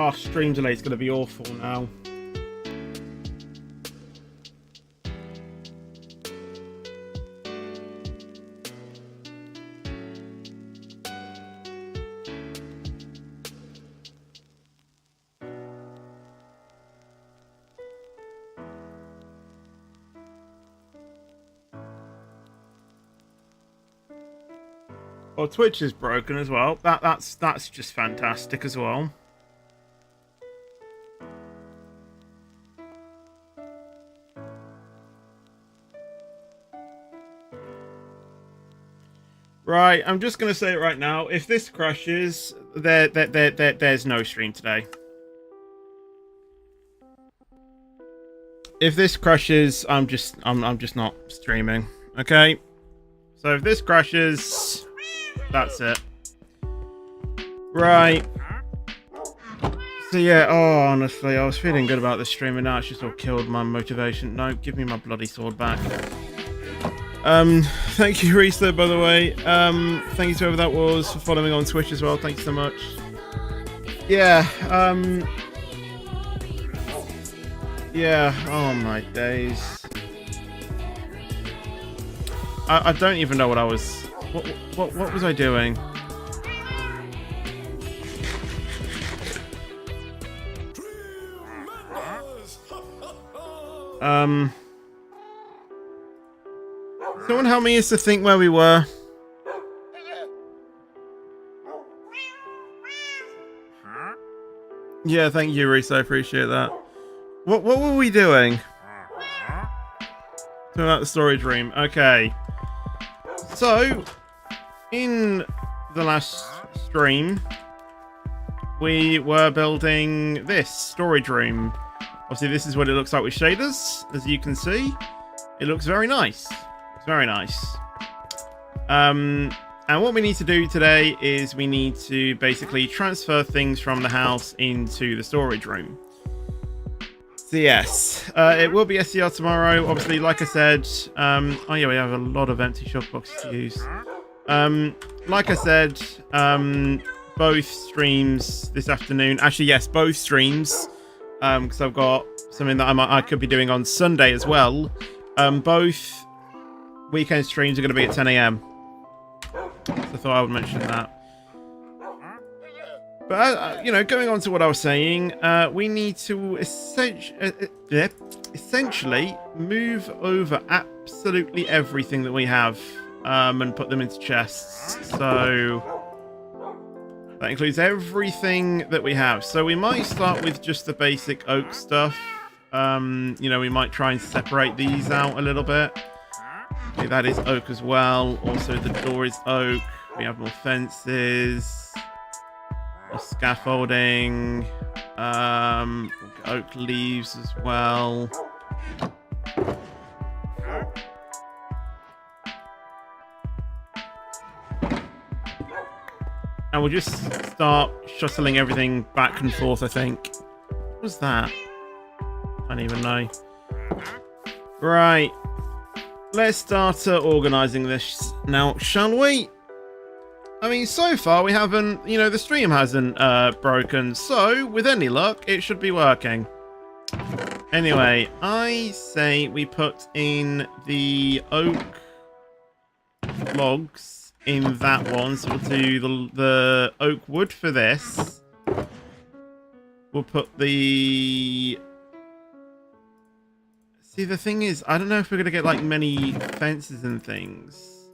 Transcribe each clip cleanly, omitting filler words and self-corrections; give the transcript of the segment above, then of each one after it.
Oh, stream delay is going to be awful now. Oh, Twitch is broken as well. That's just fantastic as well. Right, I'm just gonna say it right now. If this crashes, there's no stream today. If this crashes, I'm just not streaming. Okay. So if this crashes, that's it. Right. So yeah, oh, honestly, I was feeling good about this stream, and now it's just all killed my motivation. No, give me my bloody sword back. Thank you, Reese, by the way. Thank you to whoever that was for following on Twitch as well. Thank you so much. Yeah, yeah, oh my days. I don't even know what I was... What was I doing? Someone help me to think where we were. Yeah, thank you, Reese. I appreciate that. What were we doing? Talking about the storage room. Okay. So, in the last stream, we were building this storage room. Obviously, this is what it looks like with shaders. As you can see, it looks very nice. It's very nice. And what we need to do today is we need to basically transfer things from the house into the storage room. So yes, it will be SCR tomorrow. Obviously, like I said, oh yeah, we have a lot of empty shop boxes to use. Like I said, both streams this afternoon. Actually, yes, both streams. Because I've got something that I could be doing on Sunday as well. Both weekend streams are going to be at 10 AM. So I thought I would mention that. But, you know, going on to what I was saying, we need to essentially move over absolutely everything that we have and put them into chests. So that includes everything that we have. So we might start with just the basic oak stuff. You know, we might try and separate these out a little bit. Okay, that is oak as well. Also, the door is oak. We have more fences. More scaffolding. Oak leaves as well. And we'll just start shuttling everything back and forth, I think. What was that? I don't even know. Right. Let's start organising this now, shall we? I mean, so far we haven't, you know, the stream hasn't broken. So, with any luck, it should be working. Anyway, I say we put in the oak logs in that one. So we'll do the oak wood for this. We'll put the... See, the thing is, I don't know if we're going to get, like, many fences and things.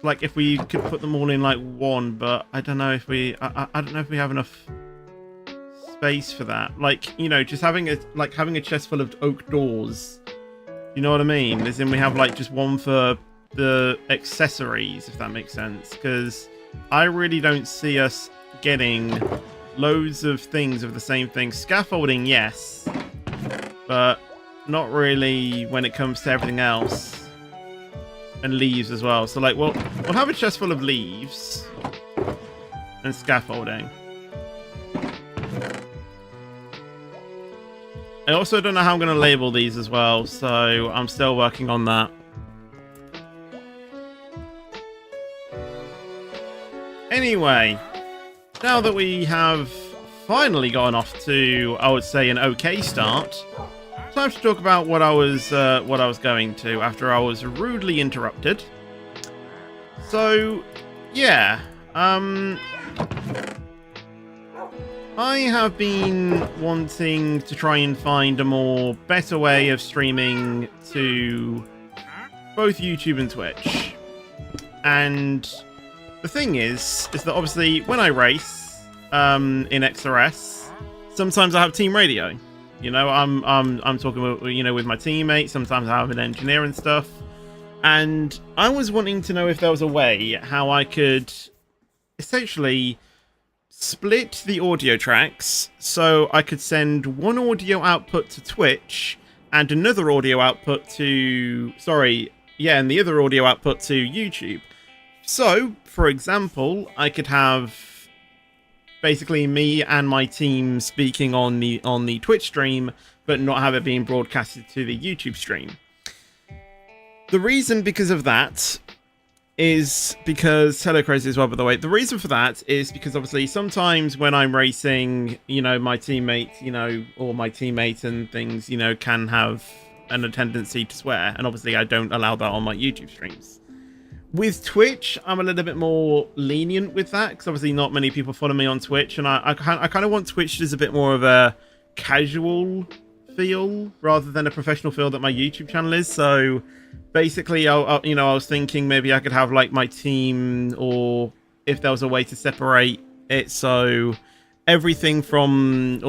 Like, if we could put them all in, like, one, but I don't know if we... I don't know if we have enough space for that. Like, you know, just having a chest full of oak doors. You know what I mean? As in, we have, like, just one for the accessories, if that makes sense. Because I really don't see us getting loads of things of the same thing. Scaffolding, yes. But not really when it comes to everything else. And leaves as well. So, like, we'll have a chest full of leaves. And scaffolding. I also don't know how I'm going to label these as well. So, I'm still working on that. Anyway, now that we have finally gotten off to, I would say, an okay start. Time to talk about what I was going to after I was rudely interrupted. So, yeah, I have been wanting to try and find a better way of streaming to both YouTube and Twitch. And the thing is that obviously when I race in XRS, sometimes I have team radio. You know, I'm talking with, you know, with my teammates. Sometimes I have an engineer and stuff. And I was wanting to know if there was a way how I could essentially split the audio tracks so I could send one audio output to Twitch and another audio output to and the other audio output to YouTube. So, for example, I could have basically me and my team speaking on the Twitch stream, but not have it being broadcasted to the YouTube stream. The reason because of that is because, hello Crazy as well, by the way, the reason for that is because obviously sometimes when I'm racing, you know, my teammate, you know, or my teammate and things, you know, can have a tendency to swear, and obviously I don't allow that on my YouTube streams. With Twitch, I'm a little bit more lenient with that, because obviously not many people follow me on Twitch, and I kind of want Twitch as a bit more of a casual feel rather than a professional feel that my YouTube channel is. So basically, I was thinking maybe I could have like my team, or if there was a way to separate it, so everything from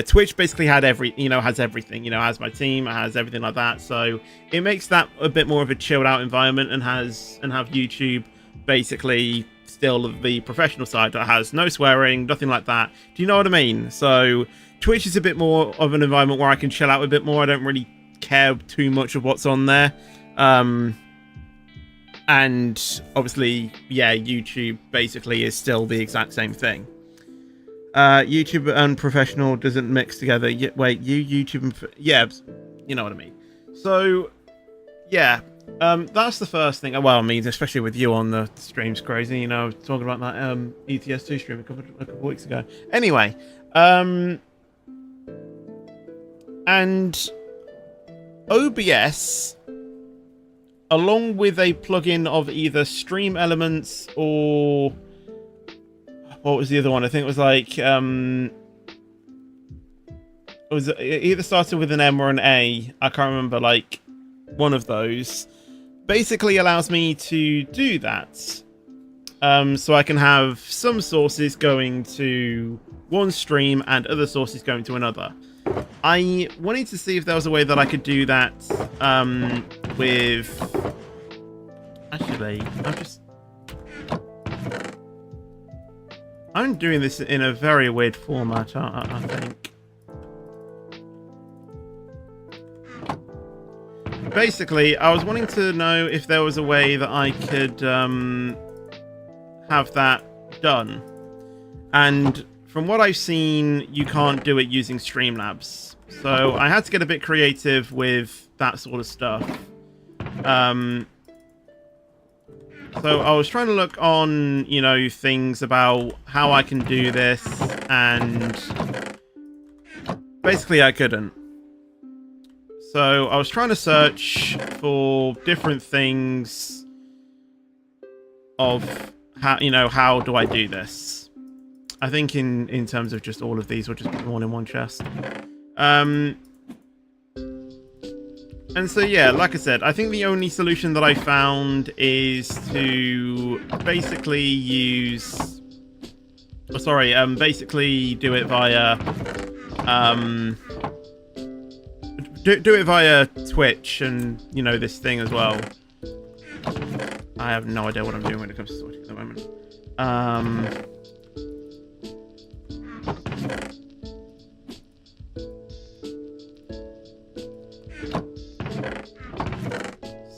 Twitch basically has everything, has my team, it has everything like that. So it makes that a bit more of a chilled out environment, and have YouTube basically still the professional side that has no swearing, nothing like that. Do you know what I mean? So Twitch is a bit more of an environment where I can chill out a bit more. I don't really care too much of what's on there. And obviously, YouTube basically is still the exact same thing. YouTube and professional doesn't mix together. Wait, YouTube and... Yeah, you know what I mean. So, yeah, that's the first thing. Well, I mean, especially with you on the streams, Crazy. You know, talking about that ETS2 stream a couple weeks ago. Anyway, and OBS, along with a plugin of either Stream Elements or... What was the other one? I think it was like, it either started with an M or an A. I can't remember, like, one of those. Basically allows me to do that. So I can have some sources going to one stream and other sources going to another. I wanted to see if there was a way that I could do that with... Actually, I'm doing this in a very weird format, I think. Basically, I was wanting to know if there was a way that I could have that done. And from what I've seen, you can't do it using Streamlabs. So I had to get a bit creative with that sort of stuff. So I was trying to look on, things about how I can do this, and basically I couldn't. So I was trying to search for different things of how do I do this? I think in terms of just all of these, we'll just put them all in one chest. And so, yeah, like I said, I think the only solution that I found is to basically basically do it via, do it via Twitch and, this thing as well. I have no idea what I'm doing when it comes to Twitch at the moment.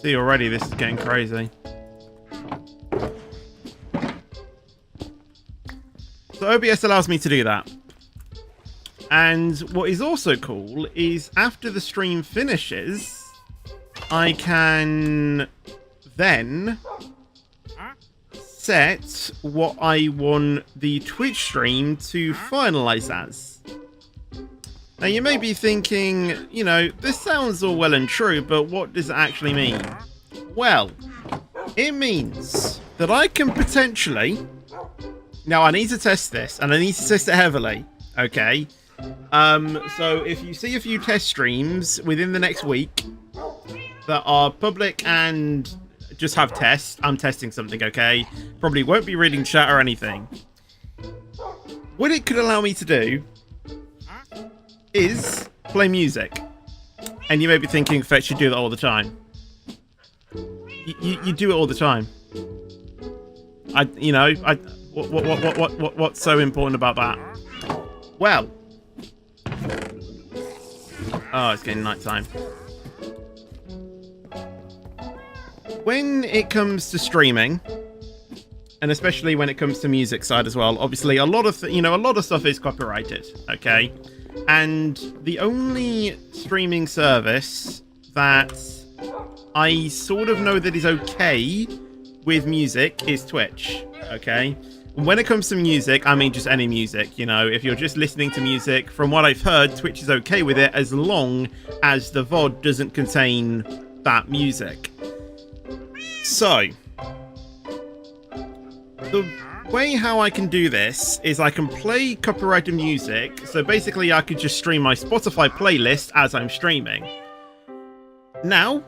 See, already this is getting crazy. So OBS allows me to do that. And what is also cool is after the stream finishes, I can then set what I want the Twitch stream to finalize as. Now you may be thinking, you know, this sounds all well and true, but what does it actually mean? Well, it means that I can potentially... Now I need to test this, and I need to test it heavily, okay? So if you see a few test streams within the next week that are public and just have tests, I'm testing something, okay? Probably won't be reading chat or anything. What it could allow me to do is play music. And you may be thinking, Fetch, you do that all the time. You do it all the time. What's so important about that? Well. Oh, it's getting nighttime. When it comes to streaming, and especially when it comes to music side as well, obviously a lot of stuff is copyrighted, okay? And the only streaming service that I sort of know that is okay with music is Twitch, okay? When it comes to music, I mean just any music, you know, if you're just listening to music, from what I've heard, Twitch is okay with it as long as the VOD doesn't contain that music. So, the way how I can do this is I can play copyrighted music, so basically I could just stream my Spotify playlist as I'm streaming. Now,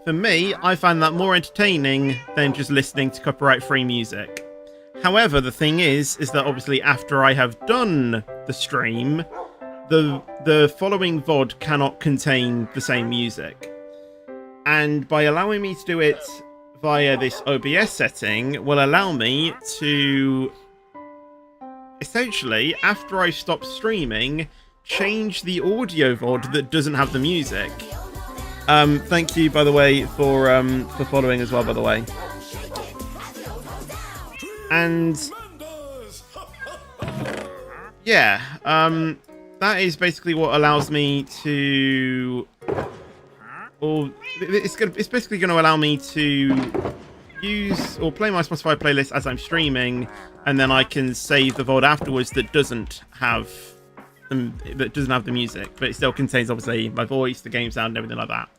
for me, I find that more entertaining than just listening to copyright-free music. However, the thing is that obviously after I have done the stream, the following VOD cannot contain the same music. And by allowing me to do it via this OBS setting will allow me to essentially, after I stop streaming, change the audio VOD that doesn't have the music. Thank you, by the way, for following as well, by the way. And yeah, that is basically what allows me to... Or it's basically going to allow me to use or play my Spotify playlist as I'm streaming, and then I can save the VOD afterwards that doesn't have the music, but it still contains obviously my voice, the game sound, and everything like that.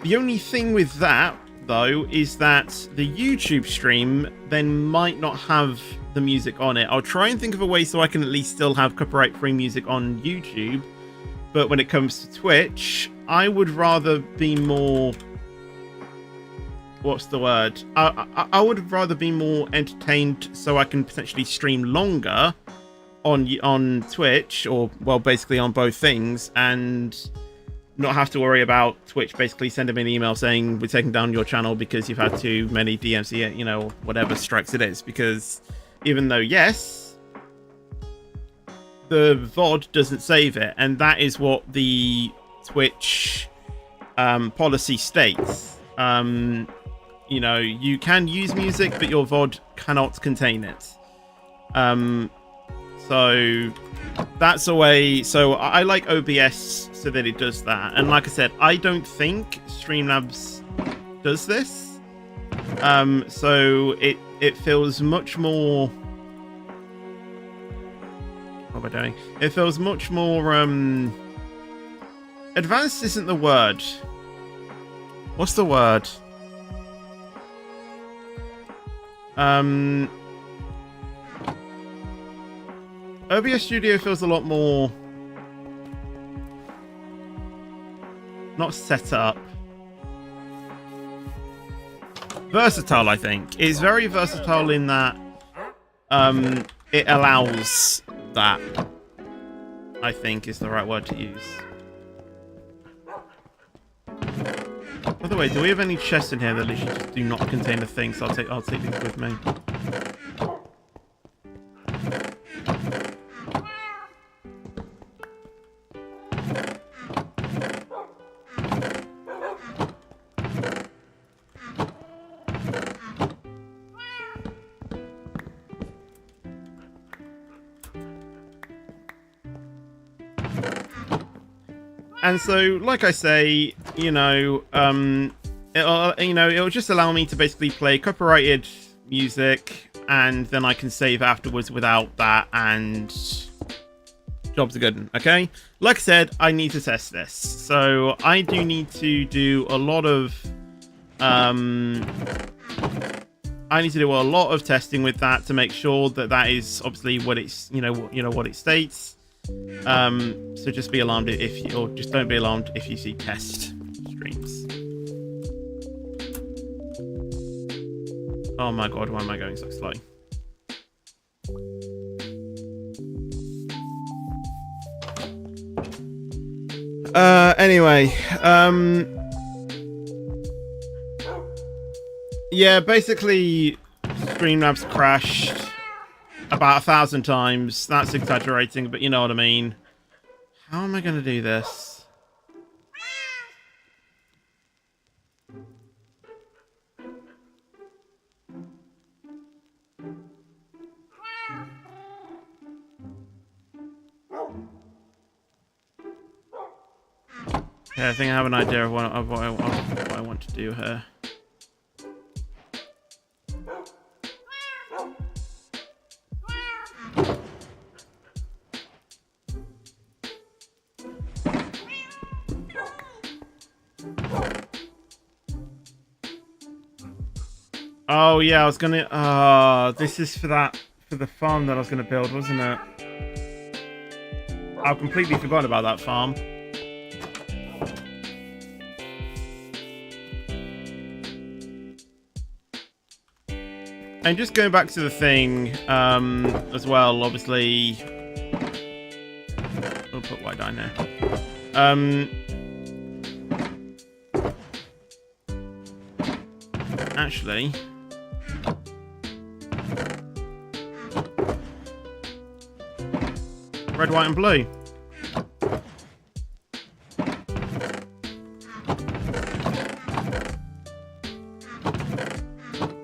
The only thing with that, though, is that the YouTube stream then might not have the music on it. I'll try and think of a way so I can at least still have copyright-free music on YouTube. But when it comes to Twitch, I would rather be more... What's the word? I would rather be more entertained so I can potentially stream longer on Twitch, or, well, basically on both things, and not have to worry about Twitch basically sending me an email saying we're taking down your channel because you've had too many DMC, you know, whatever strikes it is. Because even though, yes, the VOD doesn't save it, and that is what the Twitch policy states. You know, you can use music, but your VOD cannot contain it. So that's a way. So I like OBS so that it does that. And like I said, I don't think Streamlabs does this. So it feels much more... What am I doing? It feels much more... Advanced isn't the word. What's the word? OBS Studio feels a lot more... Not set up. Versatile, I think. It's very versatile in that it allows that, I think, is the right word to use. By the way, do we have any chests in here that literally just do not contain a thing? So I'll take these with me. And so, like I say, it'll just allow me to basically play copyrighted music, and then I can save afterwards without that, and jobs are good. Okay, like I said, I need to test this, so I do need to do a lot of testing with that to make sure that that is obviously what it's what it states. So just be alarmed or just don't be alarmed if you see test streams. Oh my god, why am I going so slow? Anyway, yeah, basically Streamlabs crashed about 1,000 times. That's exaggerating, but you know what I mean. How am I going to do this? Yeah, I think I have an idea of what I want to do here. Oh yeah, I was gonna. This is for the farm that I was gonna build, wasn't it? I've completely forgotten about that farm. And just going back to the thing, as well, obviously... We'll put white down there. Actually... Red, white, and blue.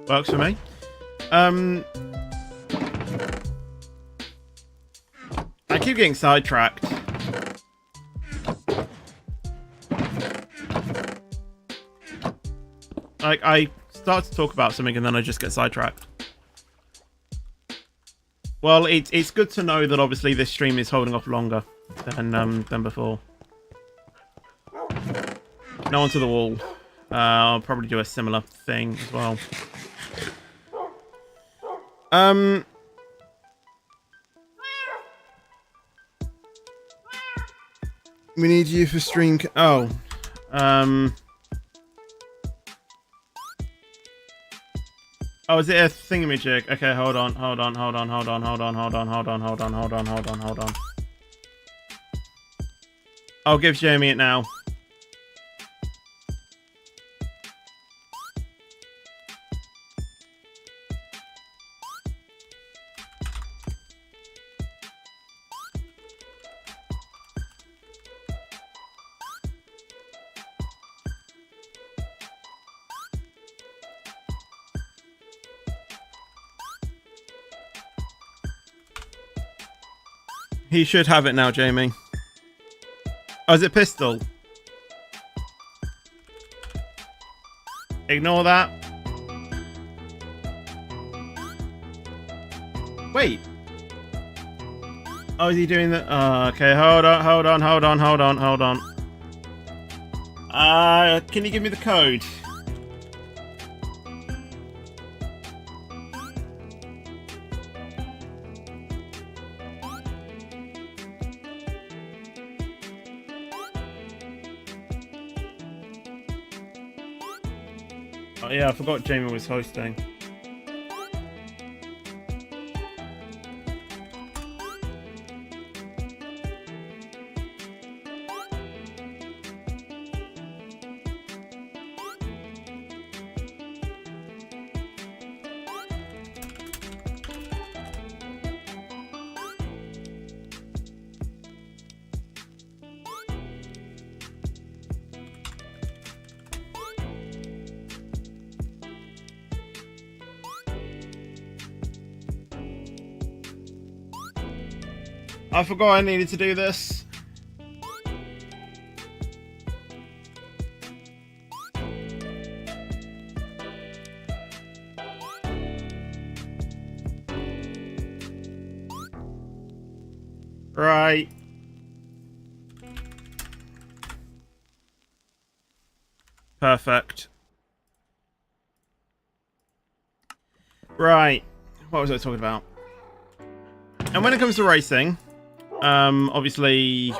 Works for me. I keep getting sidetracked. Like, I start to talk about something and then I just get sidetracked. Well, it's good to know that obviously this stream is holding off longer than before. No one to the wall. I'll probably do a similar thing as well. We need you for stream. Oh, oh, is it a thingamajig? Okay, hold on. I'll give Jamie it now. He should have it now, Jamie. Oh, is it pistol? Ignore that. Wait. Oh, is he doing that? Okay, hold on. Can you give me the code? Oh yeah, I forgot Jamie was hosting. I forgot I needed to do this. Right. Perfect. Right. What was I talking about? And when it comes to racing, obviously,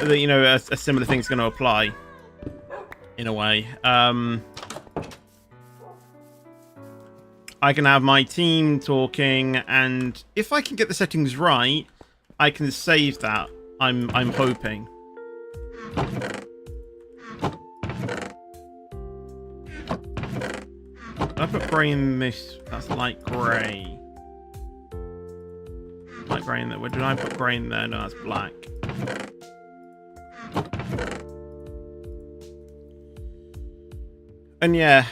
you know, a similar thing's going to apply in a way. I can have my team talking, and if I can get the settings right, I can save that. I'm hoping. I put grey in this. That's light grey. Light grey in there. Where did I put grey in there? No, that's black. And yeah,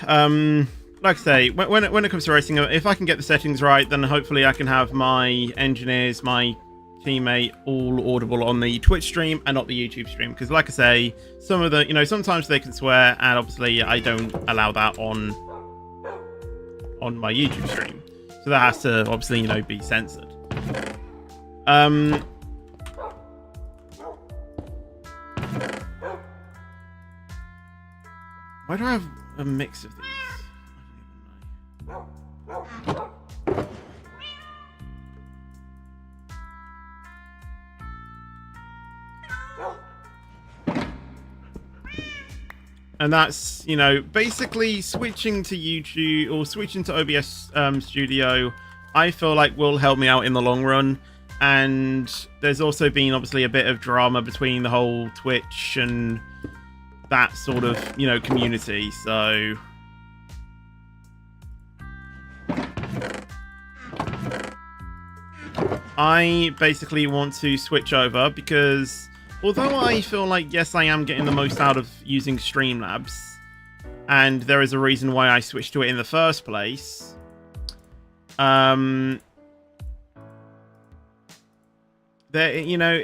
like I say, when it comes to racing, if I can get the settings right, then hopefully I can have my engineers, my teammate, all audible on the Twitch stream and not the YouTube stream. Because like I say, some of the, you know, sometimes they can swear, and obviously I don't allow that on my YouTube stream. So that has to obviously, you know, be censored. Why do I have a mix of these? I don't even know. And that's, you know, basically switching to YouTube or switching to OBS Studio, I feel like will help me out in the long run. And there's also been obviously a bit of drama between the whole Twitch and that sort of, you know, community. So I basically want to switch over because although I feel like, yes, I am getting the most out of using Streamlabs, and there is a reason why I switched to it in the first place, there, you know,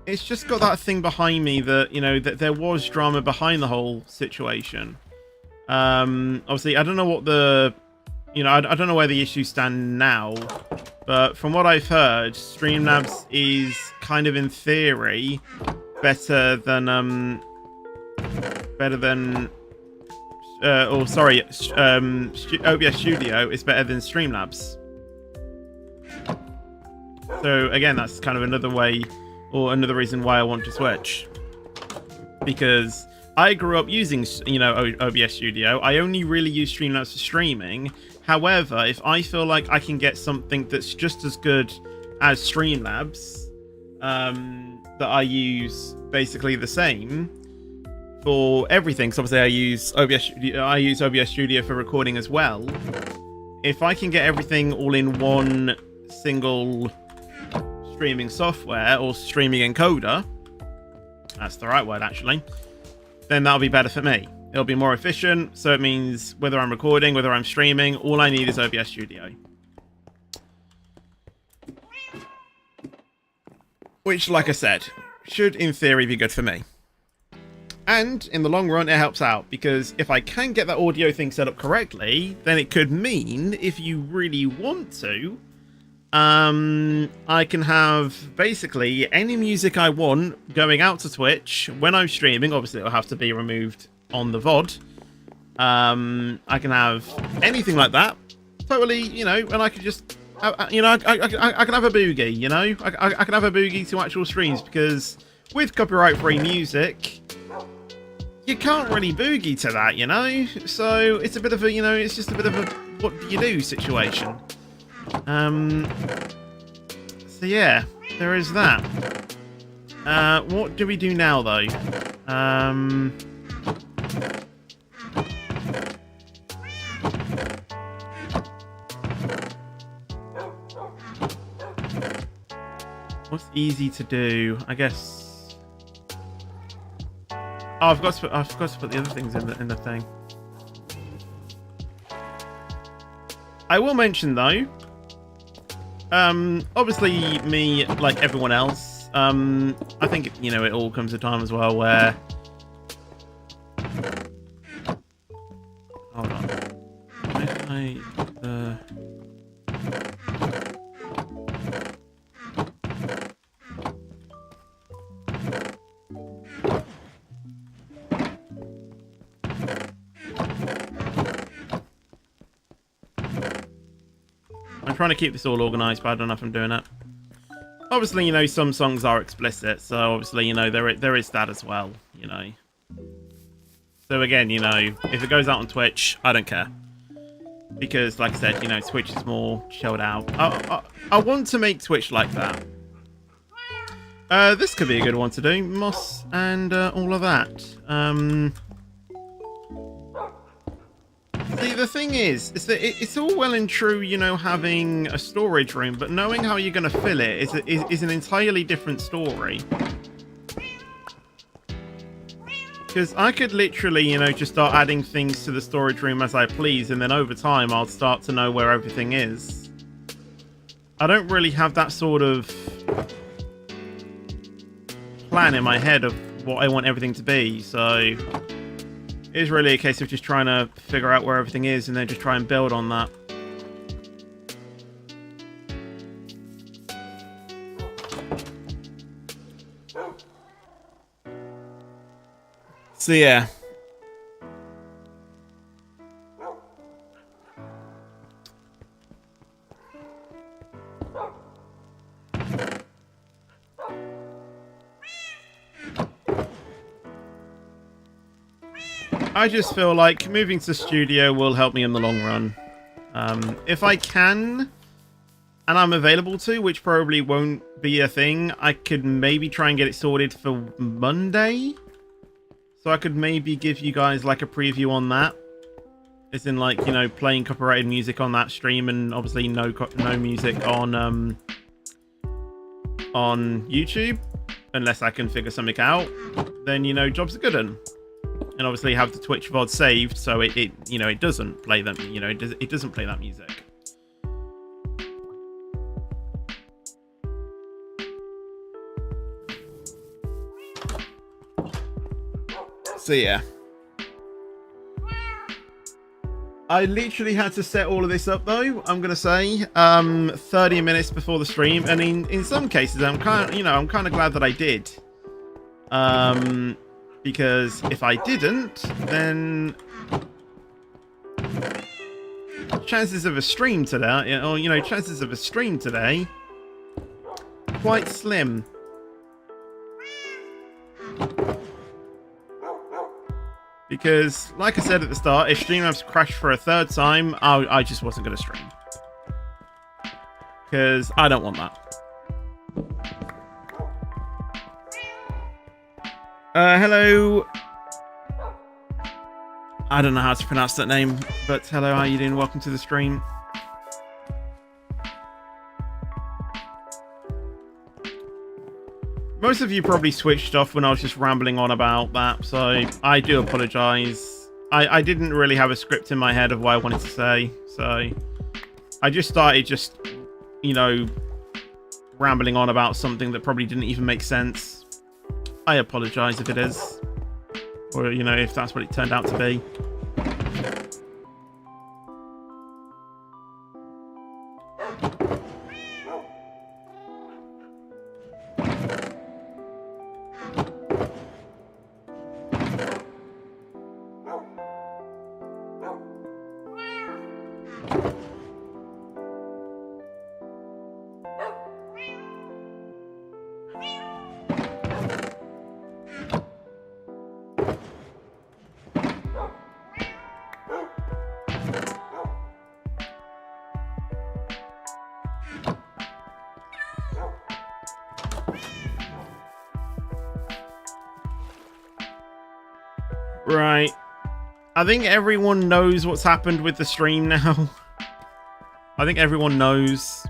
it's just got that thing behind me that, you know, that there was drama behind the whole situation. Obviously, I don't know what the, you know, I don't know where the issues stand now, but from what I've heard, Streamlabs is kind of in theory better than OBS Studio is better than Streamlabs. So again, that's kind of another way or another reason why I want to switch, because I grew up using, you know, OBS Studio. I only really use Streamlabs for streaming. However, if I feel like I can get something that's just as good as Streamlabs, that I use basically the same for everything, so obviously I use OBS Studio for recording as well. If I can get everything all in one single streaming software or streaming encoder, that's the right word actually, then that'll be better for me. It'll be more efficient, so it means whether I'm recording, whether I'm streaming, all I need is OBS Studio. Which, like I said, should in theory be good for me. And in the long run, it helps out, because if I can get that audio thing set up correctly, then it could mean, if you really want to, I can have basically any music I want going out to Twitch when I'm streaming. Obviously, it'll have to be removed on the VOD. I can have anything like that, totally, you know, and I could just, you know, I can have a boogie, you know, I can have a boogie to actual streams, because with copyright-free music, you can't really boogie to that, you know. So it's a bit of a, you know, it's just a bit of a what do you do situation. So yeah, there is that. What do we do now though? What's easy to do? I guess. Oh, I forgot to put the other things in the thing. I will mention though. Obviously, me, like everyone else, I think, you know, it all comes to a time as well where... Hold on. Where did I... trying to keep this all organized, but I don't know if I'm doing it. Obviously, you know, some songs are explicit, so obviously, you know, there is that as well, you know. So again, you know, if it goes out on Twitch, I don't care. Because, like I said, you know, Twitch is more chilled out. I want to make Twitch like that. This could be a good one to do. Moss and all of that. See, the thing is that it's all well and true, you know, having a storage room, but knowing how you're going to fill it is an entirely different story. Because I could literally, you know, just start adding things to the storage room as I please, and then over time I'll start to know where everything is. I don't really have that sort of plan in my head of what I want everything to be, so it's really a case of just trying to figure out where everything is and then just try and build on that. So yeah. I just feel like moving to studio will help me in the long run. If I can, and I'm available to, which probably won't be a thing, I could maybe try and get it sorted for Monday. So I could maybe give you guys like a preview on that. As in, like, you know, playing copyrighted music on that stream, and obviously no music on YouTube, unless I can figure something out. Then, you know, job's a good one. And obviously have the Twitch VOD saved, so it you know, it doesn't play them, you know, it doesn't play that music. So yeah. I literally had to set all of this up though, I'm gonna say, 30 minutes before the stream, and in some cases I'm kind of glad that I did. Because if I didn't, then chances of a stream today, or, you know, chances of a stream today, quite slim. Because, like I said at the start, if Streamlabs crashed for a third time, I just wasn't going to stream. Because I don't want that. Hello. I don't know how to pronounce that name, but hello, how you doing? Welcome to the stream. Most of you probably switched off when I was just rambling on about that, so I do apologize. I didn't really have a script in my head of what I wanted to say, so I just started you know, rambling on about something that probably didn't even make sense. I apologize if it is, or, you know, if that's what it turned out to be. Right. I think everyone knows what's happened with the stream now. I think everyone knows.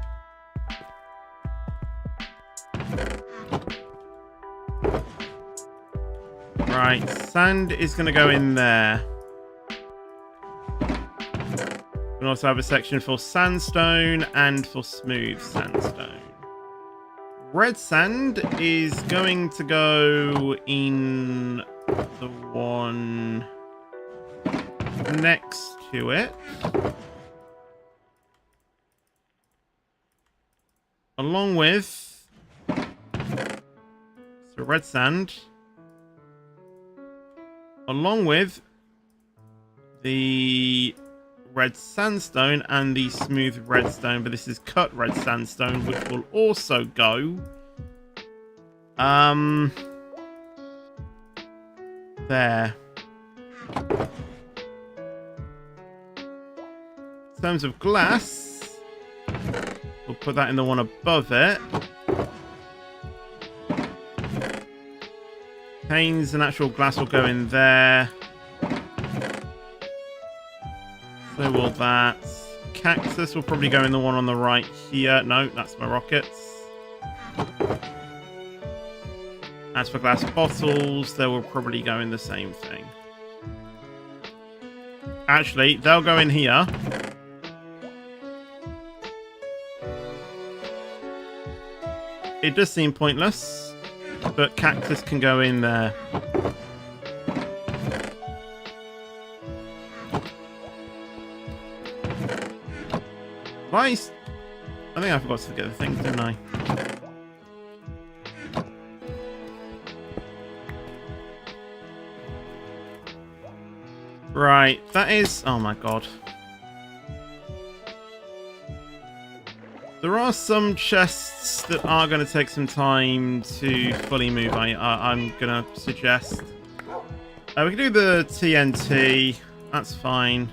Right, sand is going to go in there. We also have a section for sandstone and for smooth sandstone. Red sand is going to go in the one next to it. Along with... So red sand. Along with the red sandstone and the smooth redstone, but this is cut red sandstone, which will also go there. In terms of glass, we'll put that in the one above it. Panes and actual glass will go in there. So will that. Cactus will probably go in the one on the right here. No, that's my rockets. As for glass bottles, they will probably go in the same thing. Actually, they'll go in here. It does seem pointless, but cactus can go in there. Nice. I think I forgot to get the things, didn't I? Right, that is... Oh my god. There are some chests that are going to take some time to fully move, I'm going to suggest. We can do the TNT. That's fine.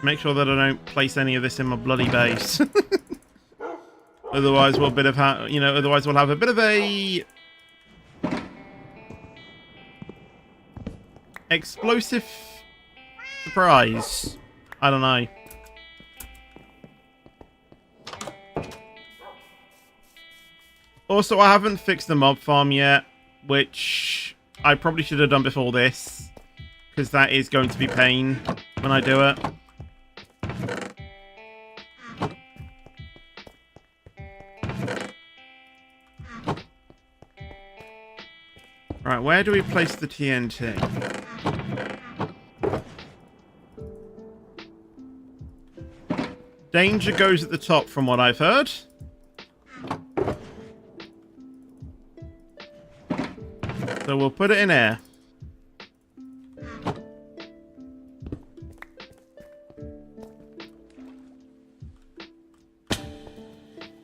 Make sure that I don't place any of this in my bloody base. Otherwise, we'll otherwise we'll have a bit of a explosive surprise. I don't know. Also, I haven't fixed the mob farm yet, which I probably should have done before this, because that is going to be pain when I do it. Right, where do we place the TNT? Danger goes at the top from what I've heard. So we'll put it in air.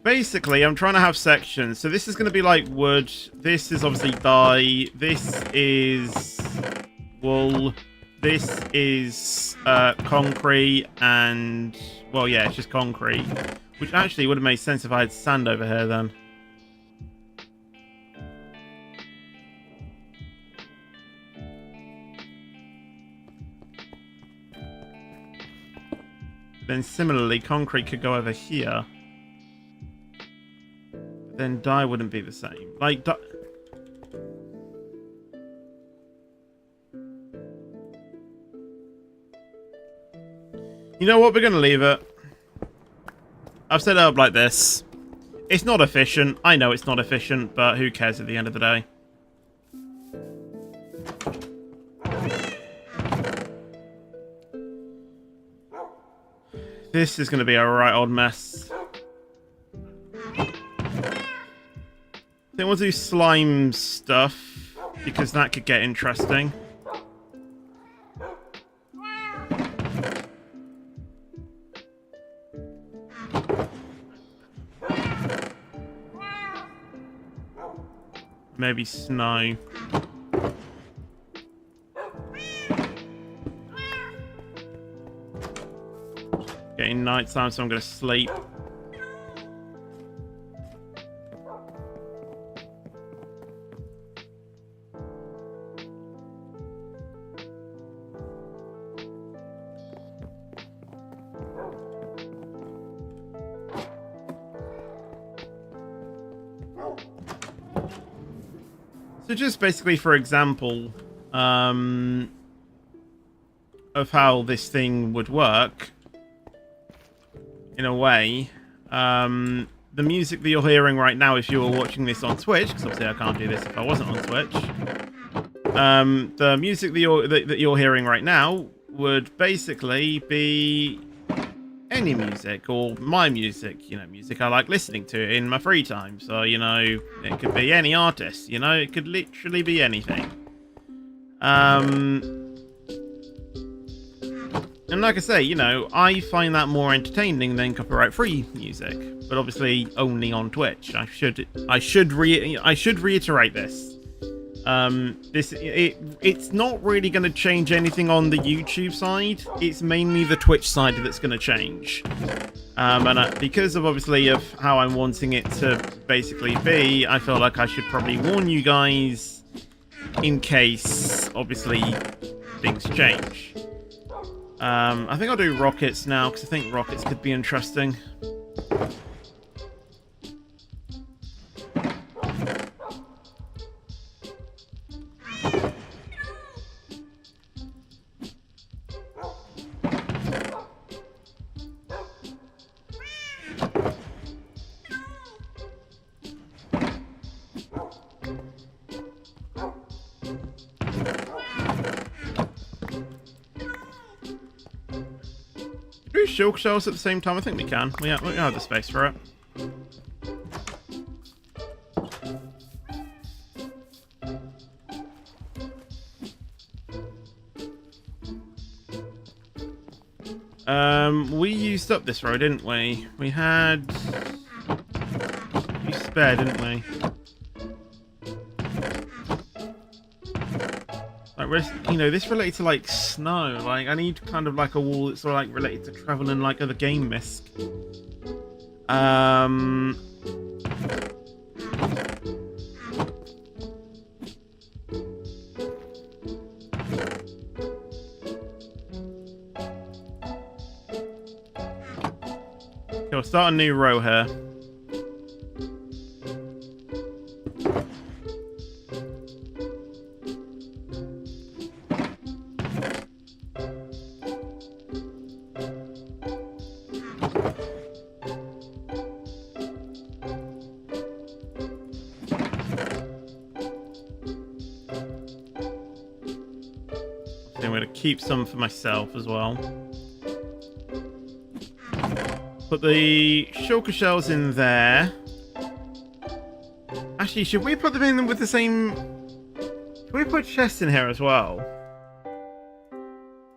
Basically, I'm trying to have sections. So this is going to be like wood. This is obviously dye. This is wool. This is concrete. And, well, yeah, it's just concrete. Which actually would have made sense if I had sand over here then. Then similarly, concrete could go over here. Then dye wouldn't be the same. Like, you know what? We're going to leave it. I've set it up like this. It's not efficient. I know it's not efficient, but who cares at the end of the day? This is going to be a right old mess. I think we'll do slime stuff, because that could get interesting. Maybe snow. Getting night time, so I'm going to sleep. So just basically, for example, of how this thing would work, in a way, the music that you're hearing right now, if you were watching this on Twitch, because obviously I can't do this if I wasn't on Twitch, the music that you're hearing right now would basically be any music, or my music, you know, music I like listening to in my free time. So, you know, it could be any artist, you know, it could literally be anything. And like I say, you know, I find that more entertaining than copyright-free music, but obviously only on Twitch. I should reiterate this. It's not really going to change anything on the YouTube side. It's mainly the Twitch side that's going to change. Because of obviously of how I'm wanting it to basically be, I feel like I should probably warn you guys in case obviously things change. I think I'll do rockets now because I think rockets could be interesting. Shulk shells at the same time? I think we can. We have the space for it. We used up this row, didn't we? We had a few spare, didn't we? Like, you know, this related to like snow. Like, I need kind of like a wall that's sort of like related to travel and like other game misc. Okay, we'll start a new row here. I'm going to keep some for myself as well. Put the shulker shells in there. Actually, should we put them in with the same... Should we put chests in here as well?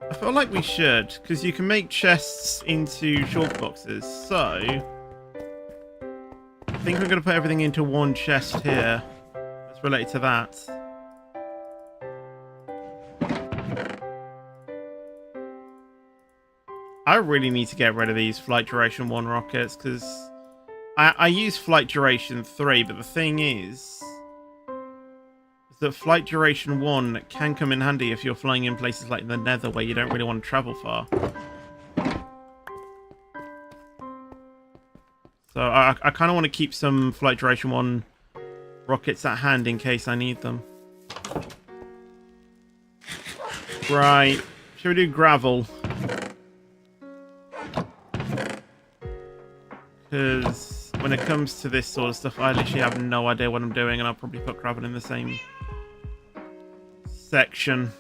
I feel like we should, because you can make chests into shulker boxes. So, I think I'm going to put everything into one chest here. That's related to that. I really need to get rid of these flight duration 1 rockets because I use flight duration 3, but the thing is that flight duration 1 can come in handy if you're flying in places like the Nether where you don't really want to travel far. So I kind of want to keep some flight duration 1 rockets at hand in case I need them. Right. Should we do gravel? Because when it comes to this sort of stuff, I literally have no idea what I'm doing, and I'll probably put gravel in the same section.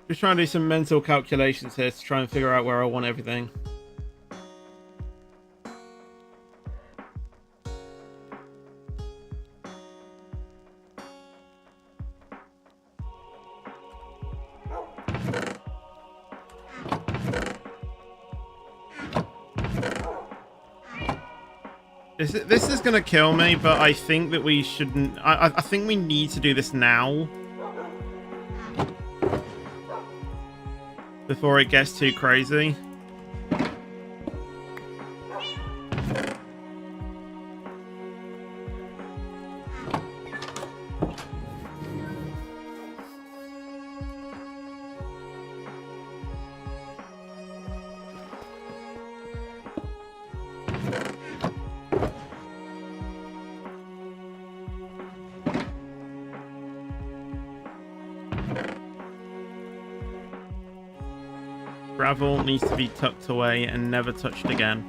Just trying to do some mental calculations here to try and figure out where I want everything. This is going to kill me, but I think that we shouldn't... I think we need to do this now. Before it gets too crazy. Gravel needs to be tucked away and never touched again.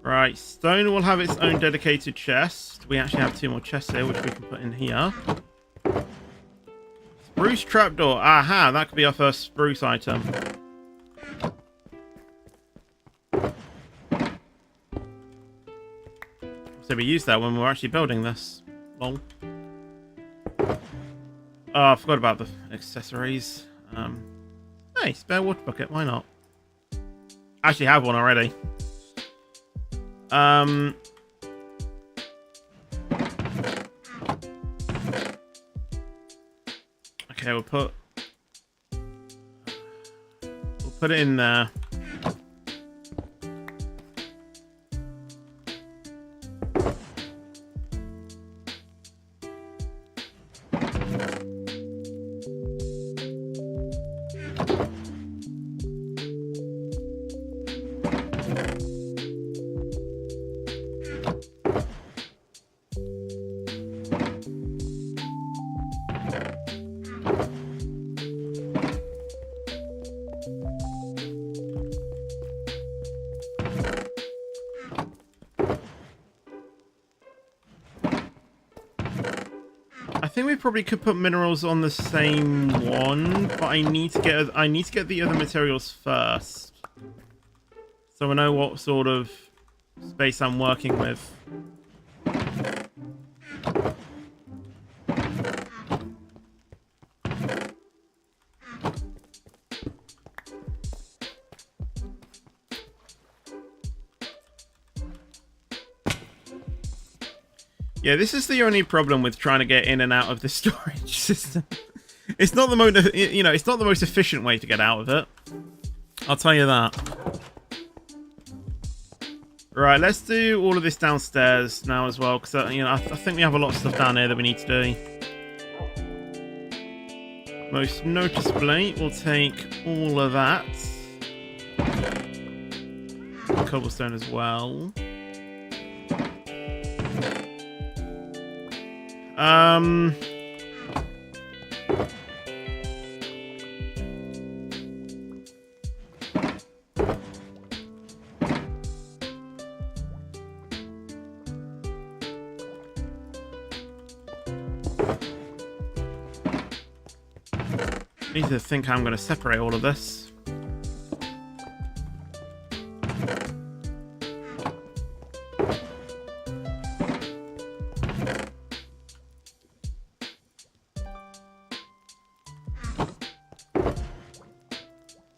Right, stone will have its own dedicated chest. We actually have 2 more chests here, which we can put in here. Spruce trapdoor. Aha, that could be our first spruce item. So we use that when we're actually building this. Lol. Oh, I forgot about the accessories. Hey, spare water bucket. Why not? I actually have one already. Okay, we'll put it in there. I think we probably could put minerals on the same one, but I need to get the other materials first, so I know what sort of space I'm working with. Yeah, this is the only problem with trying to get in and out of the storage system. It's not the most, it's not the most efficient way to get out of it. I'll tell you that. Right, let's do all of this downstairs now as well, because I think we have a lot of stuff down here that we need to do. Most noticeably, we'll take all of that. Cobblestone as well. I need to think how I'm going to separate all of this.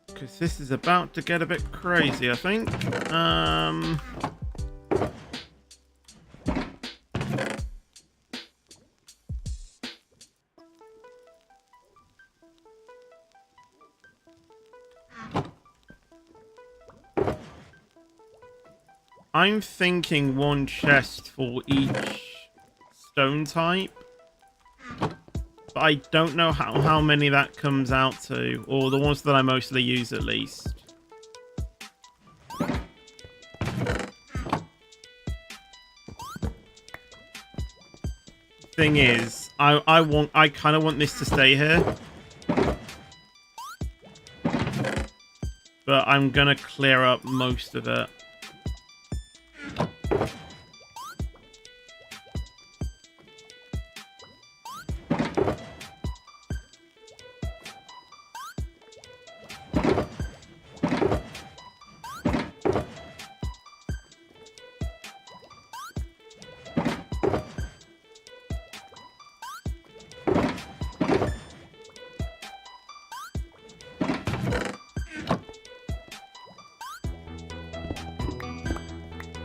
Because this is about to get a bit crazy, I think. I'm thinking 1 chest for each stone type. But I don't know how many that comes out to, or the ones that I mostly use at least. Thing is, I kind of want this to stay here. But I'm gonna clear up most of it.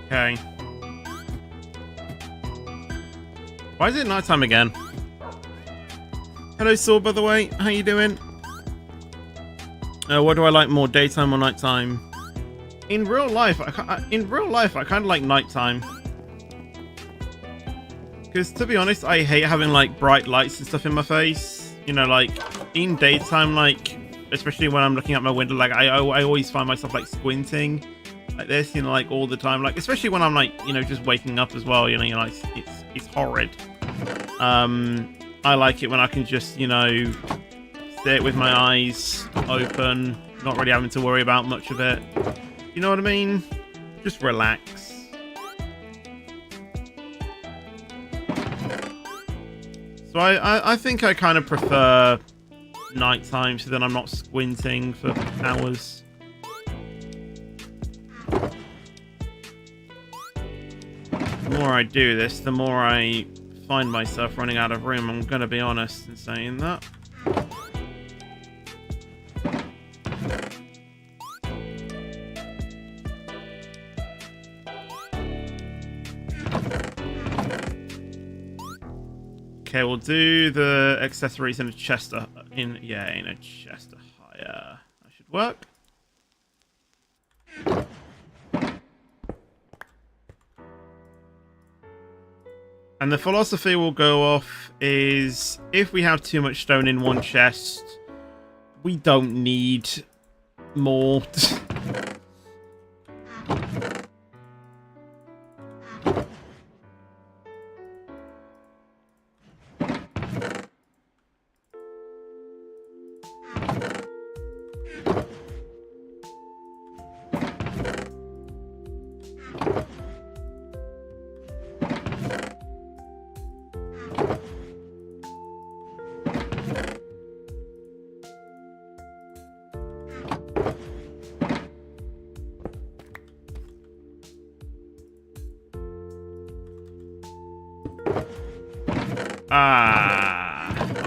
Okay. Why is it nighttime again? Hello, Saw, by the way. How you doing? What do I like more, daytime or nighttime? In real life, I kind of like nighttime. Because to be honest, I hate having like bright lights and stuff in my face. You know, like in daytime, like especially when I'm looking out my window. Like I always find myself like squinting like this, you know, like all the time. Like especially when I'm like, you know, just waking up as well. You know, it's horrid. I like it when I can just, you know, sit with my eyes open, not really having to worry about much of it. You know what I mean? Just relax. So I think I kind of prefer nighttime, so then I'm not squinting for hours. The more I do this, the more I find myself running out of room. I'm going to be honest in saying that. Okay, we'll do the accessories in a chest in a chest higher. That should work. And the philosophy we'll go off is if we have too much stone in one chest, we don't need more.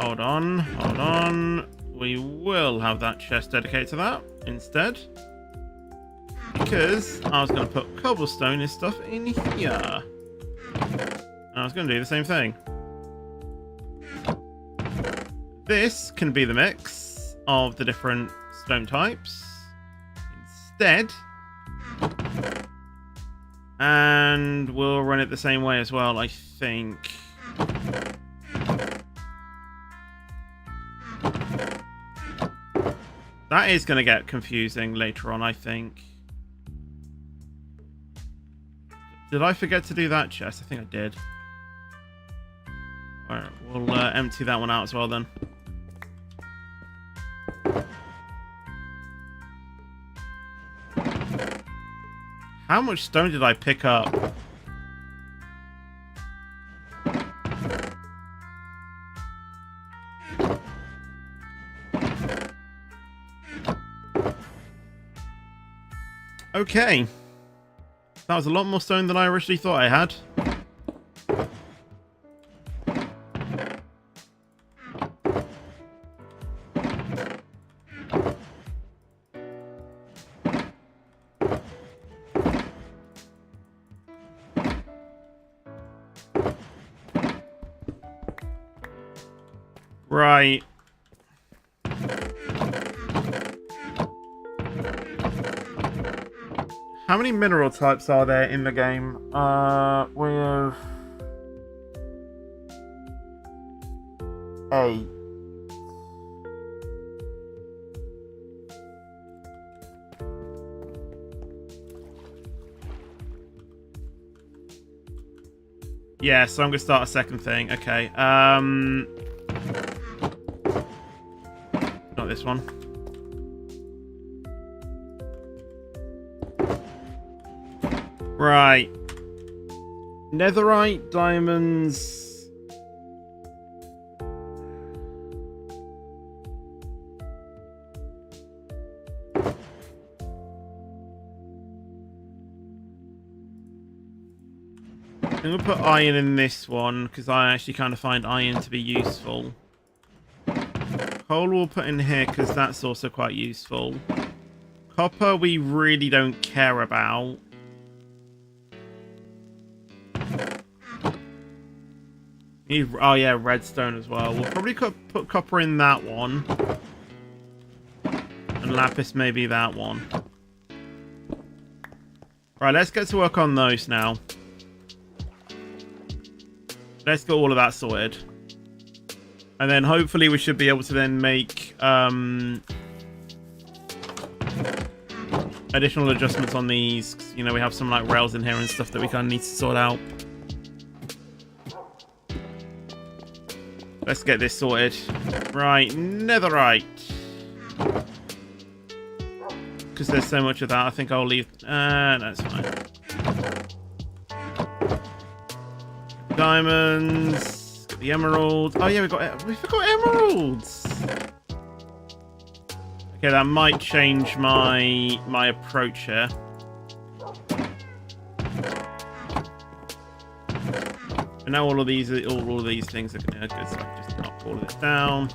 Hold on. We will have that chest dedicated to that instead. Because I was going to put cobblestone and stuff in here. And I was going to do the same thing. This can be the mix of the different stone types. Instead. And we'll run it the same way as well, I think. That is going to get confusing later on, I think. Did I forget to do that chest? I think I did. Alright, we'll empty that one out as well then. How much stone did I pick up? Okay. That was a lot more stone than I originally thought I had. Right. How many mineral types are there in the game? We have 8. Yeah, so I'm gonna start a second thing. Okay. Not this one. Right. Netherite, diamonds. I'm going to put iron in this one because I actually kind of find iron to be useful. Coal we'll put in here because that's also quite useful. Copper we really don't care about. Oh yeah, redstone as well. We'll probably put copper in that one. And lapis maybe that one. Right, let's get to work on those now. Let's get all of that sorted. And then hopefully we should be able to then make additional adjustments on these. 'Cause, you know, we have some like rails in here and stuff that we kind of need to sort out. Let's get this sorted. Right, netherite. Because there's so much of that, I think I'll leave. No, it's fine. Diamonds. Get the emeralds. Oh yeah, we forgot emeralds. Okay, that might change my approach here. But now all of these things are gonna go, so I can just knock all of this down.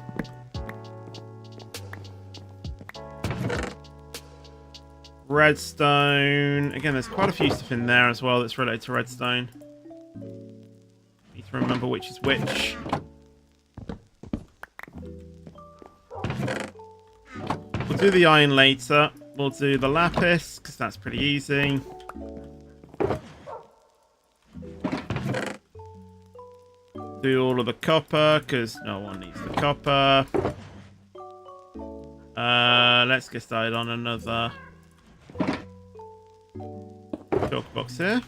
Redstone. Again, there's quite a few stuff in there as well that's related to redstone. Need to remember which is which. We'll do the iron later. We'll do the lapis, because that's pretty easy. Do all of the copper, because no one needs the copper. Let's get started on another chalk box here.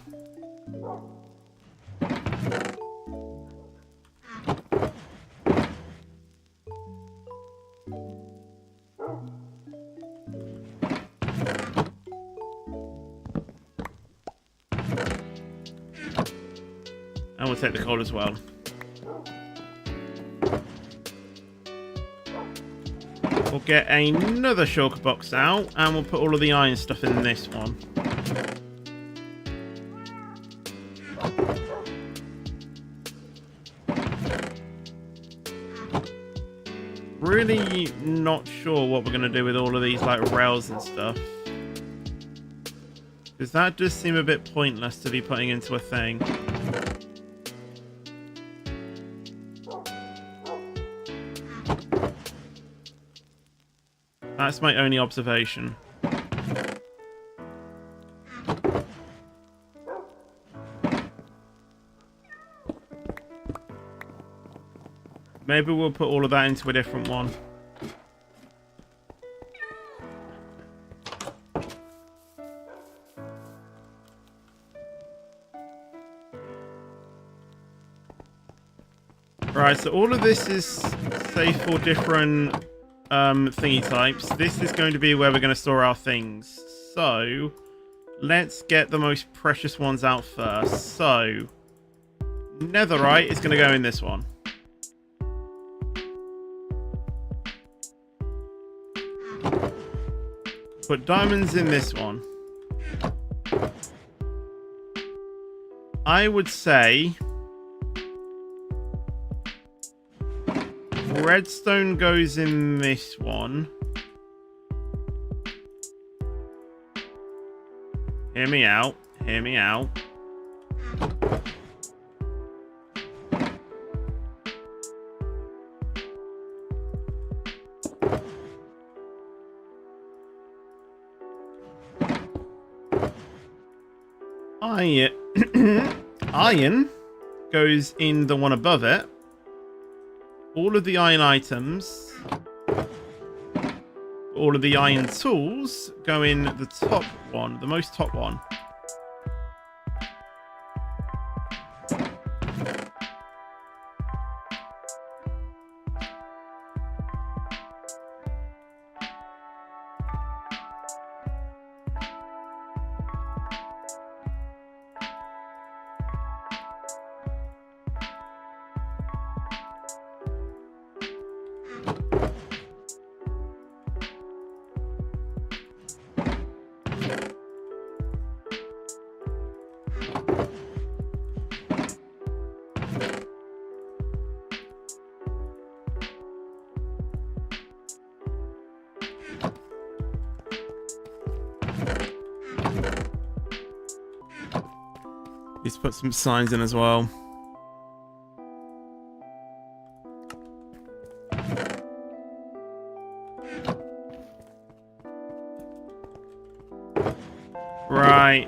And we'll take the coal as well. We'll get another shulker box out, and we'll put all of the iron stuff in this one. Really not sure what we're going to do with all of these like rails and stuff. Because that does seem a bit pointless to be putting into a thing. That's my only observation. Maybe we'll put all of that into a different one. Right, so all of this is safe for different thingy types. This is going to be where we're going to store our things. So, let's get the most precious ones out first. So, netherite is going to go in this one. Put diamonds in this one. I would say redstone goes in this one. Hear me out. Hear me out. Iron goes in the one above it. All of the iron items, all of the iron tools go in the top one, the most top one. Let's put some signs in as well. Right.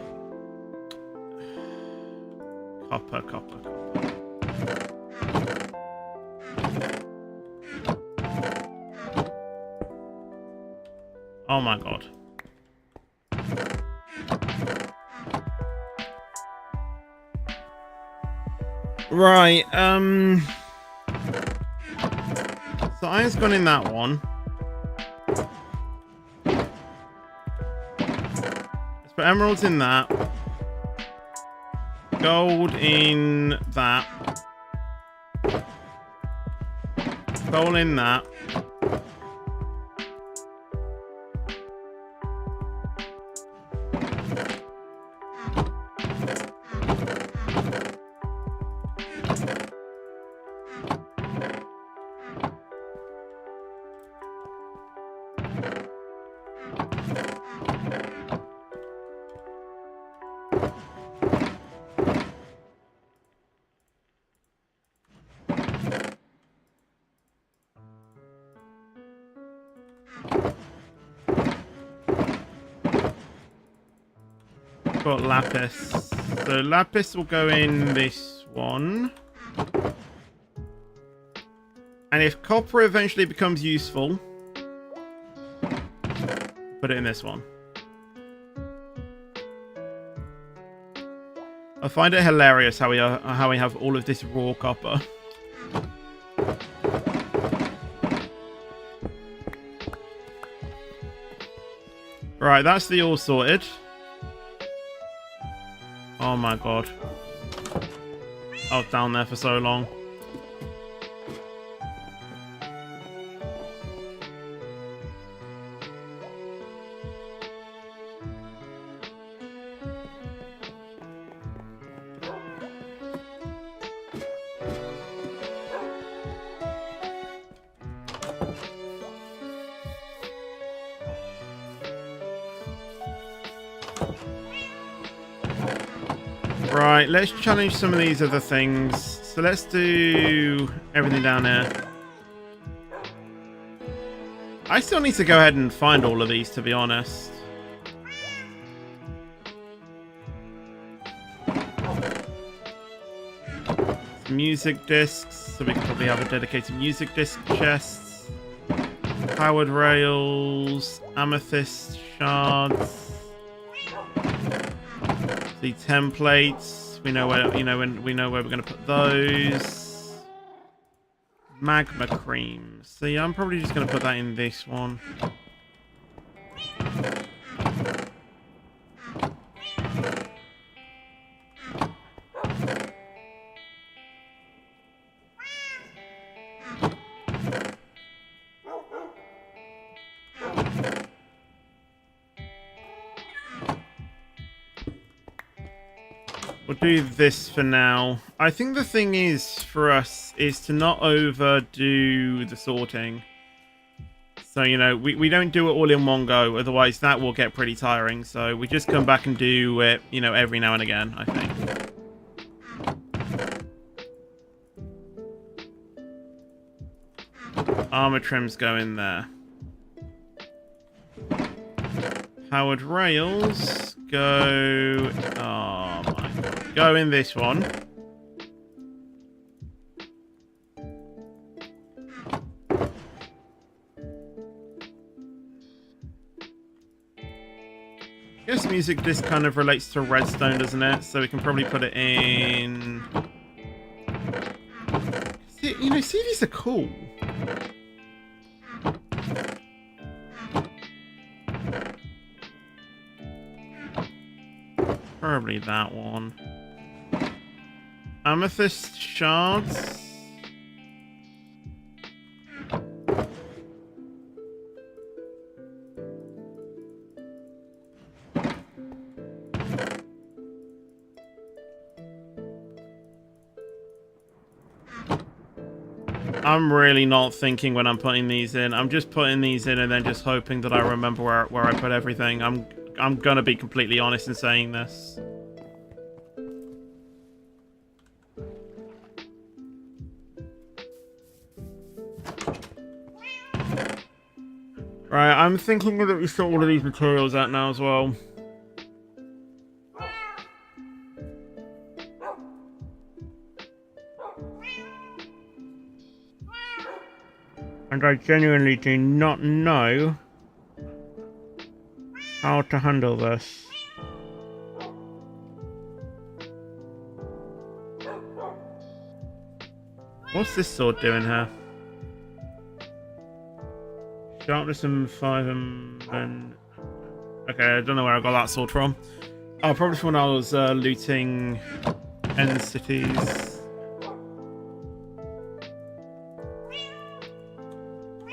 Copper, copper, copper. Oh my god. Right, so iron's gone in that one. Let's put emeralds in that. Gold in that. Coal in that. Got lapis. So lapis will go in this one. And if copper eventually becomes useful, put it in this one. I find it hilarious how we have all of this raw copper. Right, that's the all sorted. Oh my god. I was down there for so long. Right, let's challenge some of these other things. So let's do everything down there. I still need to go ahead and find all of these, to be honest. Some music discs, so we can probably have a dedicated music disc chest. Powered rails, amethyst shards. The templates, we know where we know where we're going to put those. Magma cream. So yeah, I'm probably just going to put that in this one. We'll do this for now. I think the thing is, for us, is to not overdo the sorting. So, you know, we don't do it all in one go, otherwise that will get pretty tiring. So we just come back and do it, you know, every now and again, I think. Armor trims go in there. Powered rails go... Oh my god. Go in this one. I guess music disc kind of relates to redstone, doesn't it? So we can probably put it in... See, you know, see, these are cool. Probably that one. Amethyst shards. I'm really not thinking when I'm putting these in. I'm just putting these in and then just hoping that I remember where I put everything. I'm gonna be completely honest in saying this. Right, I'm thinking that we sort all of these materials out now as well. And I genuinely do not know how to handle this. What's this sword doing here? Sharpness and 5 and... Okay, I don't know where I got that sword from. Oh, probably from when I was looting end cities.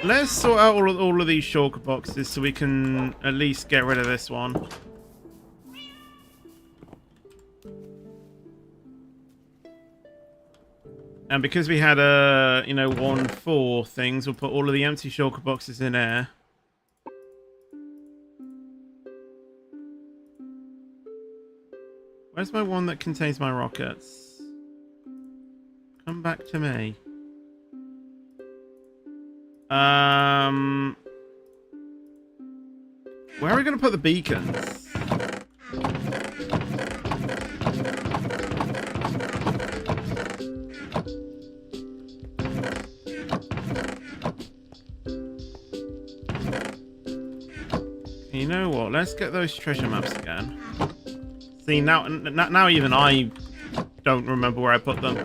Let's sort out all of these shulker boxes so we can at least get rid of this one. And because we had a, 1-4 things, we'll put all of the empty shulker boxes in here. Where's my one that contains my rockets? Come back to me. Where are we going to put the beacons? You know what? Let's get those treasure maps again. See, now even I don't remember where I put them.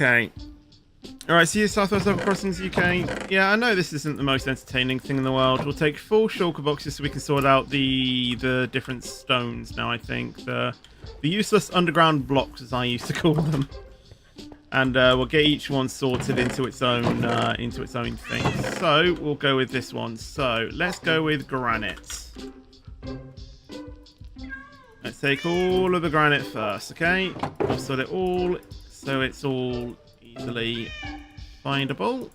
Okay. Alright, see you, Southwest Level Crossings UK. Yeah, I know this isn't the most entertaining thing in the world. We'll take 4 shulker boxes so we can sort out the different stones now, I think. The useless underground blocks, as I used to call them. And we'll get each one sorted into its own thing. So, we'll go with this one. So, let's go with granite. Let's take all of the granite first, okay? We'll sort it all so it's all easily findable.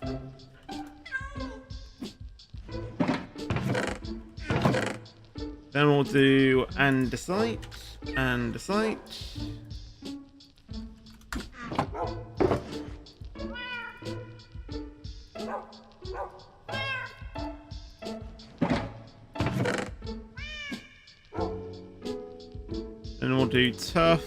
Then we'll do andesite, andesite. Then we'll do tough.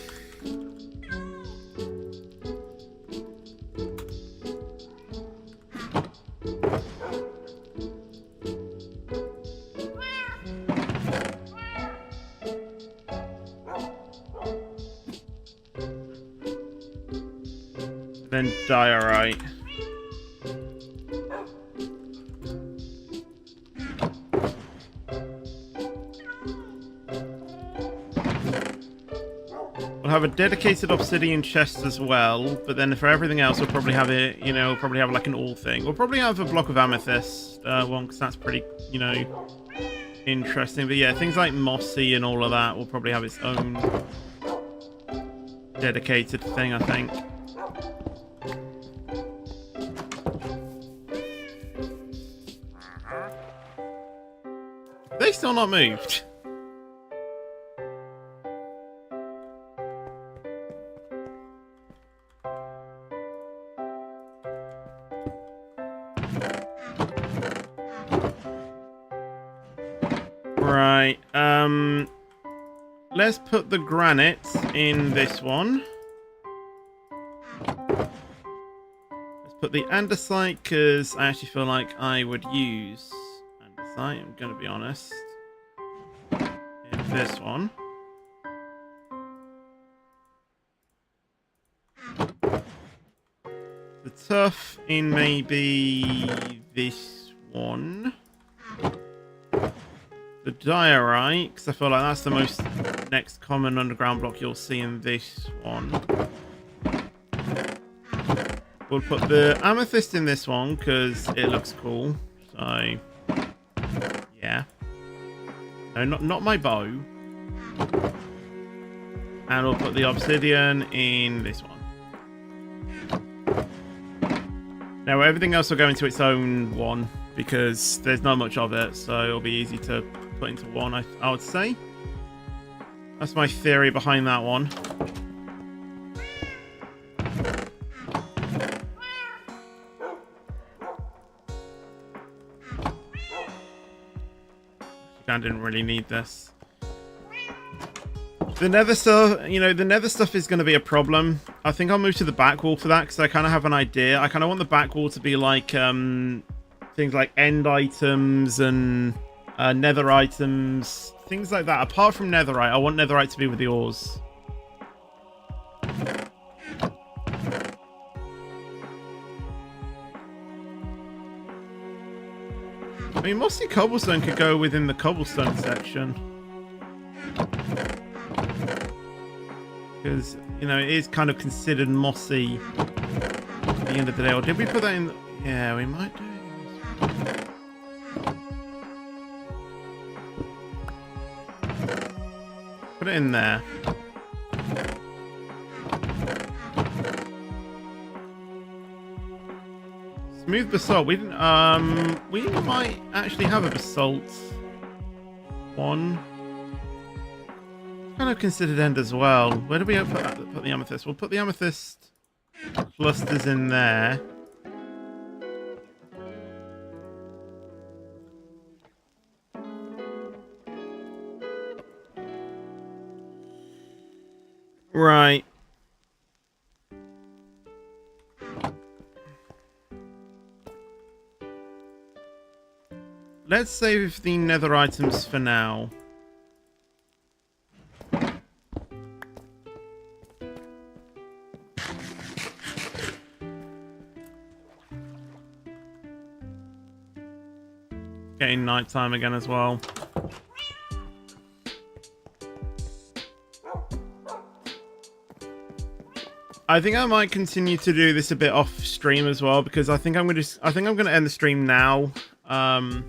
Then diorite. We'll have a dedicated obsidian chest as well, but then for everything else, we'll probably have it, we'll probably have like an all thing. We'll probably have a block of amethyst one, because that's pretty, interesting. But yeah, things like mossy and all of that will probably have its own dedicated thing, I think. They still not moved. Right, let's put the granite in this one. Let's put the andesite, because I actually feel like I would use andesite, I'm going to be honest, in this one. The tough in maybe this one. The diorite, because I feel like that's the most next common underground block you'll see in this one. We'll put the amethyst in this one because it looks cool. So, yeah. No, not my bow. And we'll put the obsidian in this one. Now everything else will go into its own one because there's not much of it, so it'll be easy to put into one, I would say. That's my theory behind that one. I didn't really need this. The nether stuff, the nether stuff is going to be a problem. I think I'll move to the back wall for that because I kind of have an idea. I kind of want the back wall to be like things like end items and nether items, things like that. Apart from netherite, I want netherite to be with the ores. I mean, mossy cobblestone could go within the cobblestone section. Because, it is kind of considered mossy at the end of the day. Or did we put that in? Yeah, we might do. Put it in there. Smooth basalt. We didn't. We might actually have a basalt one. Kind of considered end as well. Where do we put the amethyst? We'll put the amethyst clusters in there. Right. Let's save the nether items for now. Getting nighttime again as well. I think I might continue to do this a bit off stream as well because I think I'm gonna end the stream now. The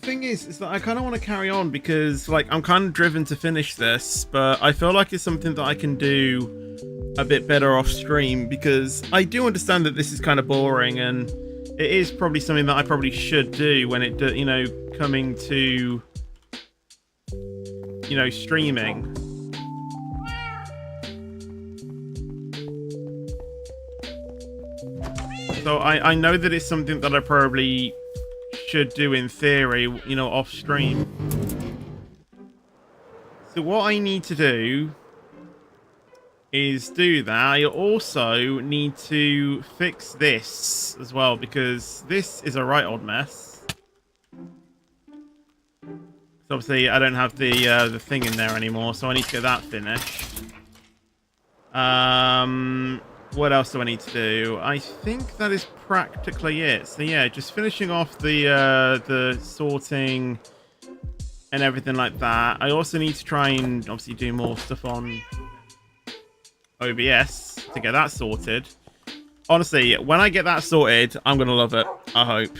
thing is that I kind of want to carry on because like I'm kind of driven to finish this, but I feel like it's something that I can do a bit better off stream because I do understand that this is kind of boring and it is probably something that I probably should do when it coming to streaming. So I know that it's something that I probably should do in theory, off stream. So what I need to do is do that. I also need to fix this as well because this is a right old mess. So obviously I don't have the thing in there anymore, so I need to get that finished. What else do I need to do? I think that is practically it. So yeah, just finishing off the sorting and everything like that. I also need to try and obviously do more stuff on OBS to get that sorted. Honestly, when I get that sorted, I'm gonna love it. I hope.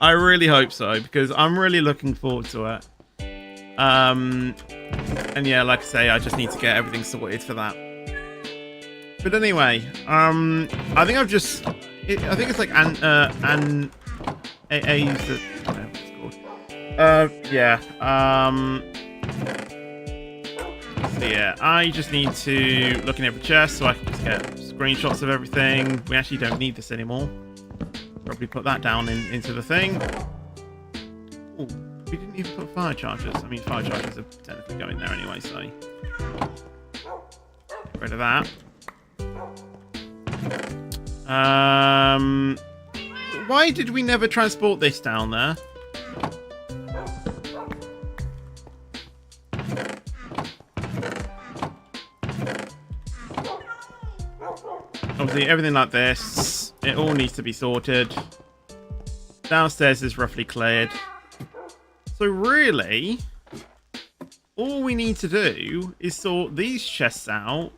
I really hope so because I'm really looking forward to it. And yeah, like I say, I just need to get everything sorted for that. But anyway, I think I've just, I think it's like yeah. So yeah, I just need to look in every chest so I can just get screenshots of everything. We actually don't need this anymore. Probably put that down into the thing. Oh, we didn't even put fire chargers. I mean, fire chargers are technically going there anyway, so get rid of that. Why did we never transport this down there? Obviously, everything like this, it all needs to be sorted. Downstairs is roughly cleared. So really, all we need to do is sort these chests out.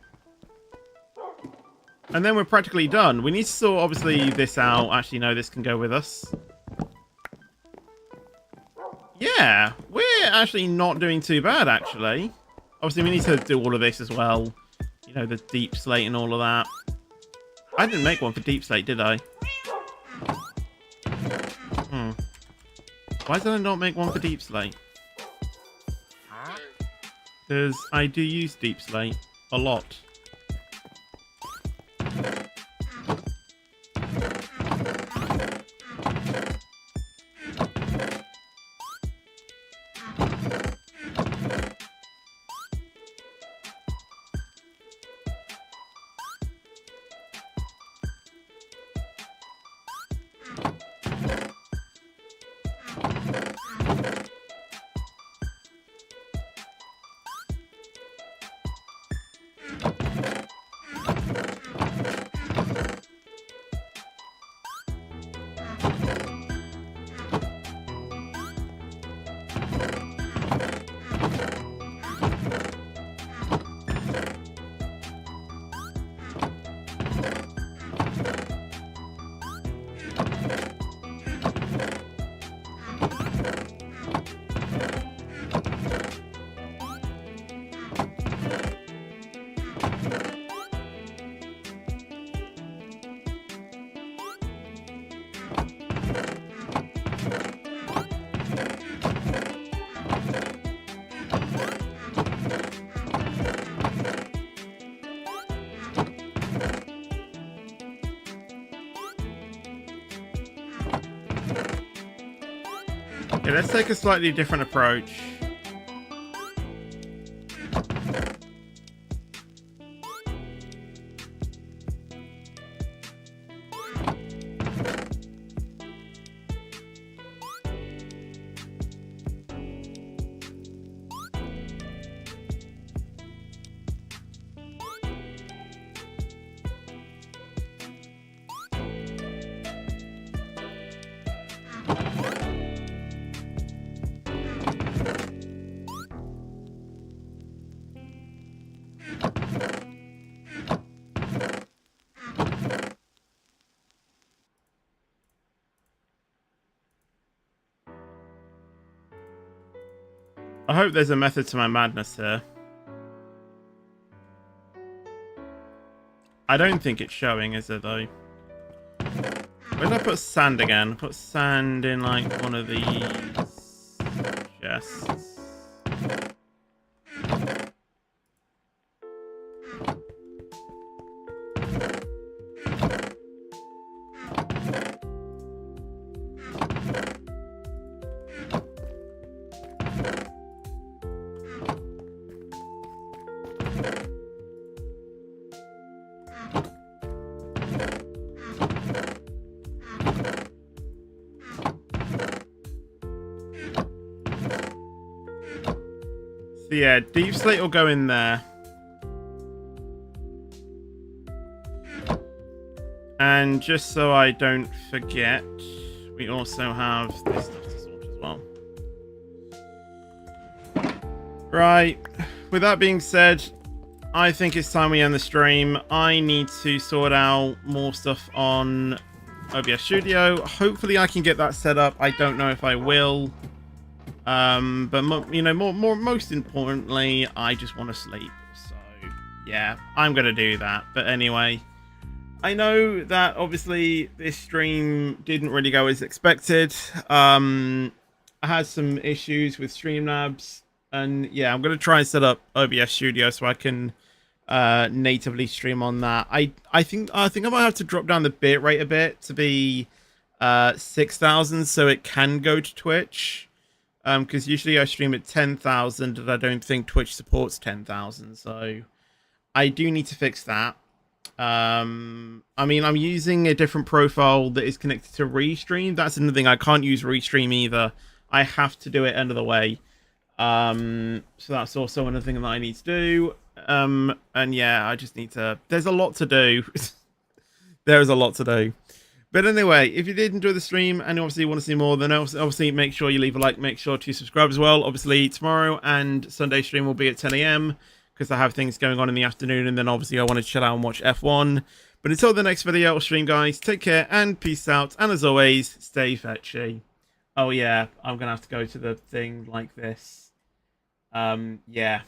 And then we're practically done. We need to sort, obviously, this out. Actually, no, this can go with us. Yeah, we're actually not doing too bad, actually. Obviously, we need to do all of this as well. The deep slate and all of that. I didn't make one for deep slate, did I? Why did I not make one for deep slate? Because I do use deep slate a lot. Okay, let's take a slightly different approach. I hope there's a method to my madness here. I don't think it's showing, is it, though? Where did I put sand again? I put sand in, like, one of these chests. So yeah, deep slate will go in there. And just so I don't forget, we also have this stuff to sort as well. Right, with that being said, I think it's time we end the stream. I need to sort out more stuff on OBS Studio. Hopefully I can get that set up. I don't know if I will. But you know, most importantly, I just want to sleep. So yeah, I'm gonna do that. But anyway, I know that obviously this stream didn't really go as expected. I had some issues with Streamlabs, and yeah, I'm gonna try and set up OBS Studio so I can natively stream on that. I think I might have to drop down the bitrate a bit to be 6,000 so it can go to Twitch. Because usually I stream at 10,000 and I don't think Twitch supports 10,000, so I do need to fix that. I mean, I'm using a different profile that is connected to Restream. That's another thing. I can't use Restream either. I have to do it end of the way. So that's also another thing that I need to do. And yeah, I just need to... There's a lot to do. There is a lot to do. But anyway, if you did enjoy the stream and obviously want to see more, then obviously make sure you leave a like, make sure to subscribe as well. Obviously, tomorrow and Sunday stream will be at 10 AM because I have things going on in the afternoon, and then obviously I want to chill out and watch F1. But until the next video or stream, guys, take care and peace out. And as always, stay fetchy. Oh yeah, I'm going to have to go to the thing like this. Yeah.